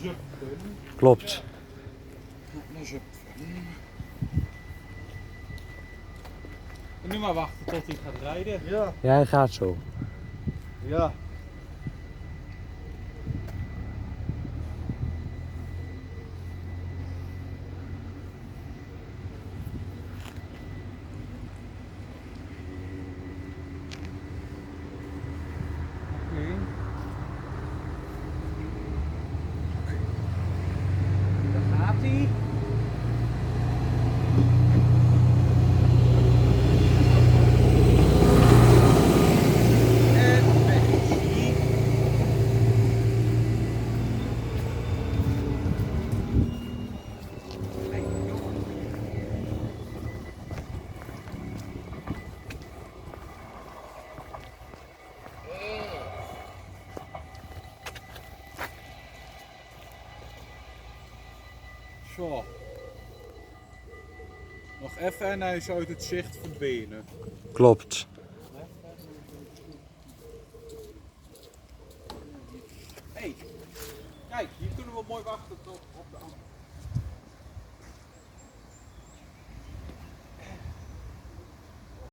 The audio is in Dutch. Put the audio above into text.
Zupfen. Klopt. Naar Zupfen. En nu maar wachten tot hij gaat rijden. Ja. Ja, hij gaat zo. Ja. Oké. Daar gaat hij. En weg is hij. Hey, jongen. Zo. Nog even en hij is uit het zicht verdwenen. Klopt. Hey, kijk, hier kunnen we mooi wachten op de andere.